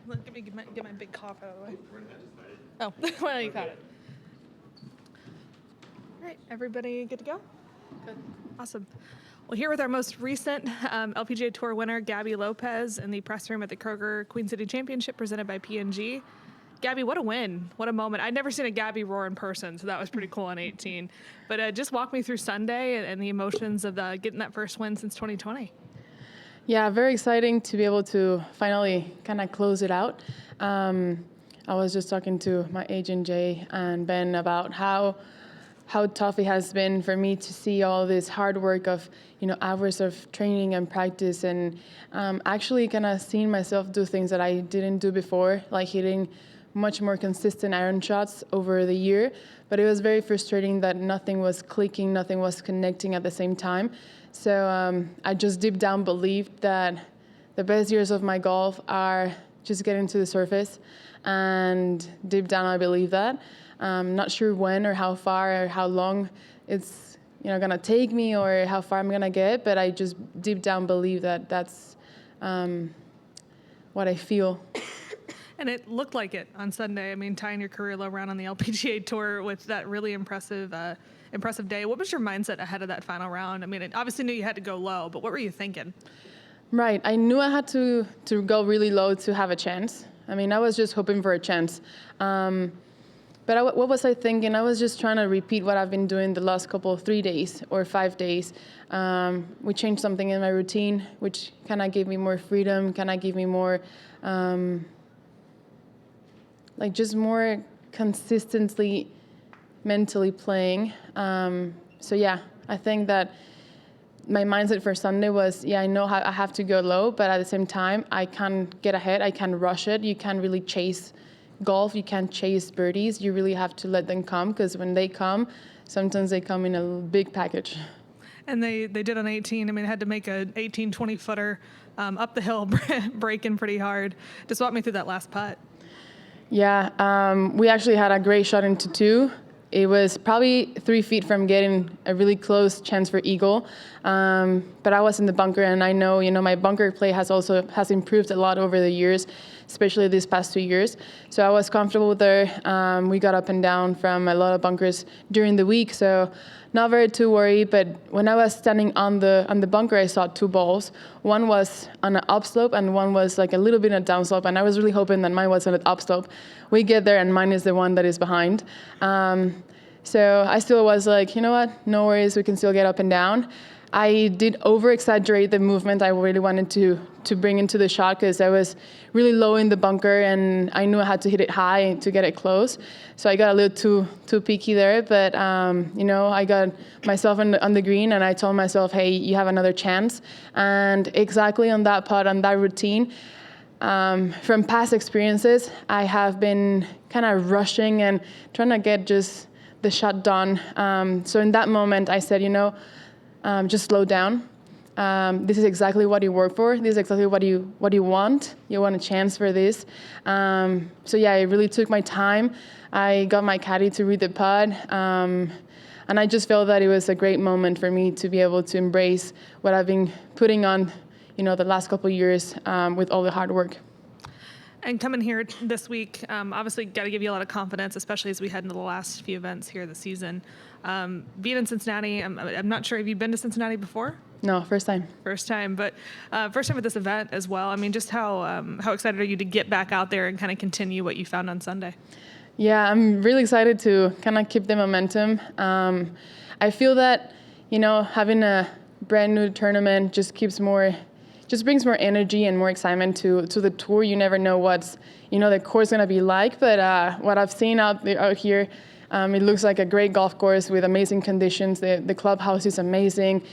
Let me get my big cough out of the way. Oh, well, you got it. All right, everybody good to go? Good. Awesome. Well, here with our most recent LPGA Tour winner, Gaby López, in the press room at the Kroger Queen City Championship presented by P&G. Gaby, what a win. What a moment. I'd never seen a Gaby roar in person, so that was pretty cool on 18. But just walk me through Sunday and the emotions of getting that first win since 2020. Yeah, very exciting to be able to finally kind of close it out. I was just talking to my agent, Jay, and Ben about how tough it has been for me to see all this hard work of, hours of training and practice, and actually kind of seeing myself do things that I didn't do before, like hitting much more consistent iron shots over the year. But it was very frustrating that nothing was clicking, nothing was connecting at the same time. So I just deep down believed that the best years of my golf are just getting to the surface. And deep down, I believe that. Not sure when or how far or how long it's gonna take me or how far I'm gonna get, but I just deep down believe that that's what I feel. And it looked like it on Sunday. I mean, tying your career low round on the LPGA Tour with that really impressive day. What was your mindset ahead of that final round? I mean, it obviously knew you had to go low, but what were you thinking? Right. I knew I had to go really low to have a chance. I mean, I was just hoping for a chance. But what was I thinking? I was just trying to repeat what I've been doing the last 3 days or 5 days. We changed something in my routine, which kind of gave me more freedom, kind of gave me more, just more consistently mentally playing. So yeah, I think that my mindset for Sunday was, I know I have to go low, but at the same time, I can't get ahead. I can't rush it. You can't really chase golf. You can't chase birdies. You really have to let them come, because when they come, sometimes they come in a big package. And they did on 18. I mean, had to make an 18, 20-footer up the hill, breaking pretty hard. Just walk me through that last putt. Yeah, we actually had a great shot into 2. It was probably 3 feet from getting a really close chance for eagle, but I was in the bunker, and I know, my bunker play has improved a lot over the years, especially these past 2 years. So I was comfortable there. We got up and down from a lot of bunkers during the week, so not very too worried. But when I was standing on the bunker, I saw 2 balls. One was on an upslope, and one was like a little bit on a downslope, and I was really hoping that mine was on an upslope. We get there, and mine is the one that is behind. So I still was like, you know what, no worries, we can still get up and down. I did over-exaggerate the movement I really wanted to bring into the shot, because I was really low in the bunker, and I knew I had to hit it high to get it close. So I got a little too peaky there, but I got myself on the green, and I told myself, hey, you have another chance. And exactly on that putt, on that routine, from past experiences, I have been kind of rushing and trying to get just the shot done. So in that moment, I said, just slow down. This is exactly what you work for. This is exactly what you want. You want a chance for this. So yeah, I really took my time. I got my caddy to read the putt. And I just felt that it was a great moment for me to be able to embrace what I've been putting on, the last couple of years with all the hard work. And coming here this week, obviously got to give you a lot of confidence, especially as we head into the last few events here this season. Being in Cincinnati, I'm not sure, have you been to Cincinnati before? No, first time. First time, but first time at this event as well. I mean, just how excited are you to get back out there and kind of continue what you found on Sunday? Yeah, I'm really excited to kind of keep the momentum. I feel that, having a brand new tournament just brings more energy and more excitement to the tour. You never know what's, the course going to be like, but what I've seen out here, it looks like a great golf course with amazing conditions. The clubhouse is amazing.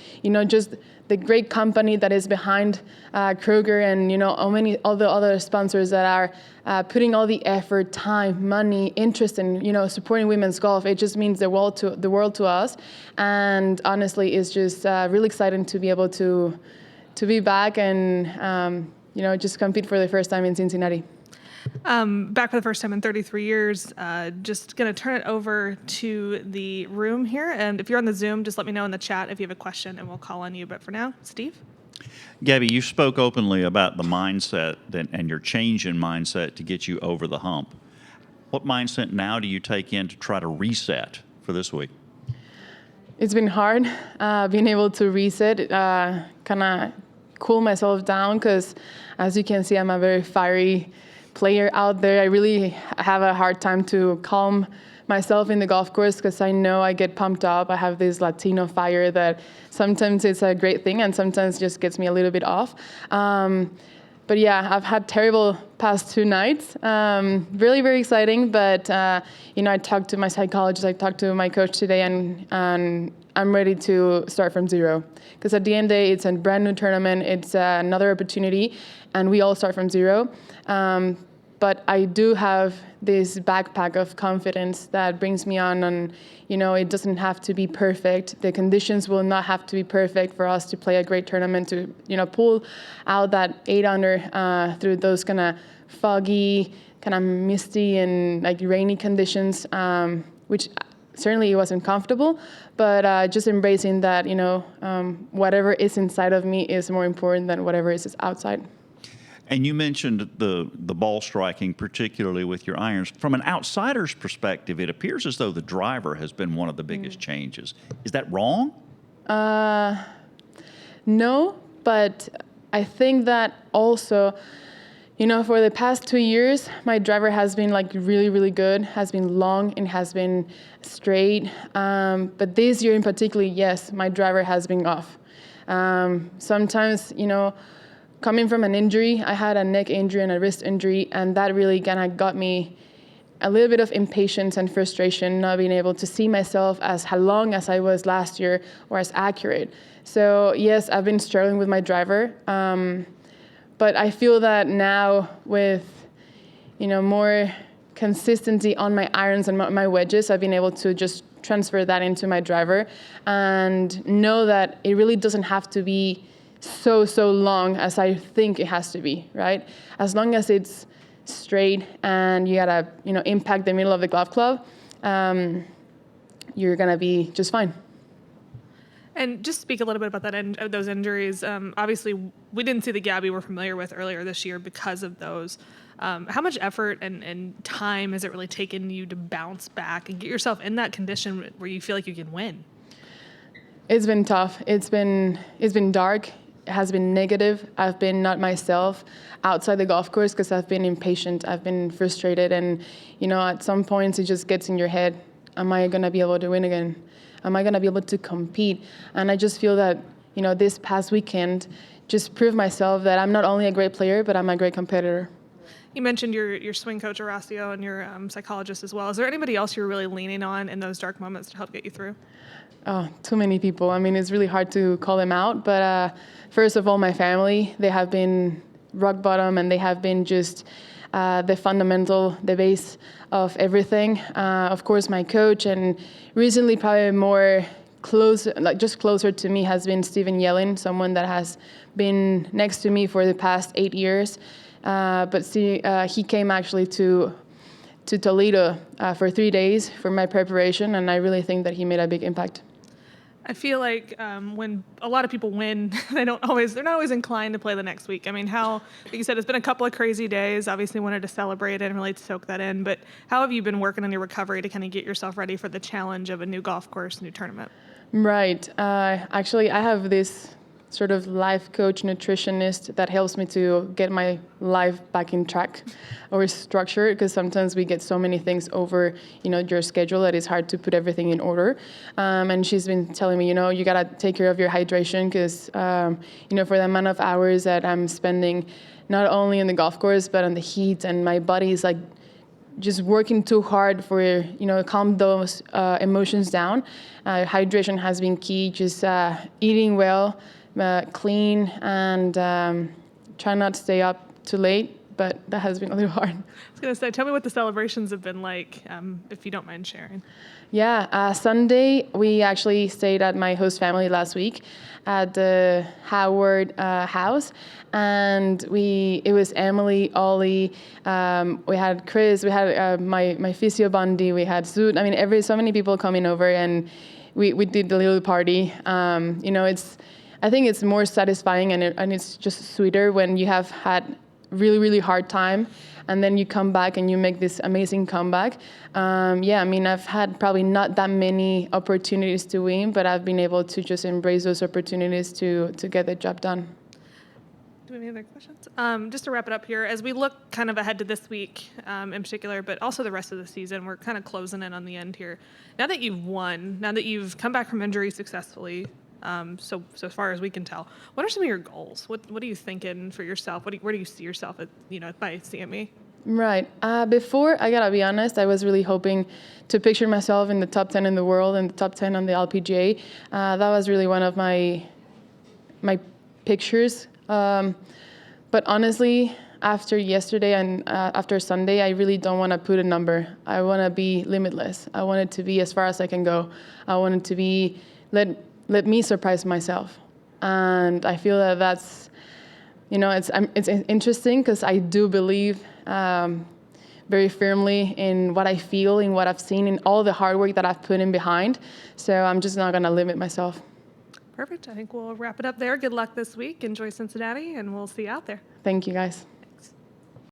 Just the great company that is behind Kroger, and all the other sponsors that are putting all the effort, time, money, interest in supporting women's golf. It just means the world to us, and honestly, it's just really exciting to be able to be back and just compete for the first time in Cincinnati. Back for the first time in 33 years. Just going to turn it over to the room here. And if you're on the Zoom, just let me know in the chat if you have a question, and we'll call on you. But for now, Steve? Gabby, you spoke openly about the mindset and your change in mindset to get you over the hump. What mindset now do you take in to try to reset for this week? It's been hard being able to reset, kind of cool myself down, because as you can see, I'm a very fiery player out there. I really have a hard time to calm myself in the golf course because I know I get pumped up. I have this Latino fire that sometimes it's a great thing and sometimes just gets me a little bit off. But yeah, I've had terrible past 2 nights. Really, very exciting. But I talked to my psychologist, I talked to my coach today, and I'm ready to start from zero. Because at the end of the day, it's a brand new tournament. It's another opportunity, and we all start from zero. But I do have this backpack of confidence that brings me on, and it doesn't have to be perfect. The conditions will not have to be perfect for us to play a great tournament, to pull out that 8 under through those kind of foggy, kind of misty and like rainy conditions, which certainly it wasn't comfortable, but just embracing that, whatever is inside of me is more important than whatever is outside. And you mentioned the ball striking, particularly with your irons. From an outsider's perspective, it appears as though the driver has been one of the biggest changes. Is that wrong? No, but I think that also, for the past 2 years, my driver has been like really, really good, has been long and has been straight. But this year in particular, yes, my driver has been off. Sometimes, coming from an injury, I had a neck injury and a wrist injury, and that really kind of got me a little bit of impatience and frustration, not being able to see myself as long as I was last year or as accurate. So yes, I've been struggling with my driver, but I feel that now with more consistency on my irons and my wedges, I've been able to just transfer that into my driver and know that it really doesn't have to be so long as I think it has to be, right? As long as it's straight and you gotta, impact the middle of the golf club, you're gonna be just fine. And just speak a little bit about that those injuries. Obviously, we didn't see the Gabby we're familiar with earlier this year because of those. How much effort and time has it really taken you to bounce back and get yourself in that condition where you feel like you can win? It's been tough. It's been dark. It has been negative. I've been not myself outside the golf course because I've been impatient. I've been frustrated. And, at some points it just gets in your head. Am I going to be able to win again? Am I going to be able to compete? And I just feel that, this past weekend just proved myself that I'm not only a great player, but I'm a great competitor. You mentioned your swing coach, Horacio, and your psychologist as well. Is there anybody else you're really leaning on in those dark moments to help get you through? Oh, too many people. I mean, it's really hard to call them out. But first of all, my family, they have been rock bottom, and they have been just the base of everything. Of course, my coach, and recently probably more closer to me has been Steven Yellin, someone that has been next to me for the past 8 years. But he came actually to Toledo for 3 days for my preparation, and I really think that he made a big impact. I feel like when a lot of people win, they're not always inclined to play the next week. I mean, like you said, it's been a couple of crazy days. Obviously wanted to celebrate it and really soak that in, but how have you been working on your recovery to kind of get yourself ready for the challenge of a new golf course, new tournament? Right. Actually, I have this sort of life coach, nutritionist that helps me to get my life back in track or structure, because sometimes we get so many things over, your schedule that it's hard to put everything in order. And she's been telling me, you got to take care of your hydration because, for the amount of hours that I'm spending not only in the golf course, but on the heat, and my body is like just working too hard for, calm those emotions down. Hydration has been key, just eating well, clean, and try not to stay up too late, but that has been a little hard. I was going to say, tell me what the celebrations have been like, if you don't mind sharing. Yeah, Sunday, we actually stayed at my host family last week at the Howard house, and it was Emily, Ollie, we had Chris, we had my physio Bundy, we had Zoot. I mean, so many people coming over, and we did the little party. I think it's more satisfying and it's just sweeter when you have had really, really hard time and then you come back and you make this amazing comeback. Yeah, I mean, I've had probably not that many opportunities to win, but I've been able to just embrace those opportunities to get the job done. Do we have any other questions? Just to wrap it up here, as we look kind of ahead to this week in particular, but also the rest of the season, we're kind of closing in on the end here. Now that you've won, now that you've come back from injury successfully, so far as we can tell, what are some of your goals? What are you thinking for yourself? Where do you see yourself at, by CME? Right. Before, I gotta be honest, I was really hoping to picture myself in the top 10 in the world and the top 10 on the LPGA. That was really one of my pictures. But honestly, after yesterday and after Sunday, I really don't want to put a number. I want to be limitless. I want it to be as far as I can go. I want it to be, let me surprise myself. And I feel that that's, it's interesting because I do believe very firmly in what I feel, in what I've seen, in all the hard work that I've put in behind. So I'm just not going to limit myself. Perfect. I think we'll wrap it up there. Good luck this week. Enjoy Cincinnati, and we'll see you out there. Thank you, guys.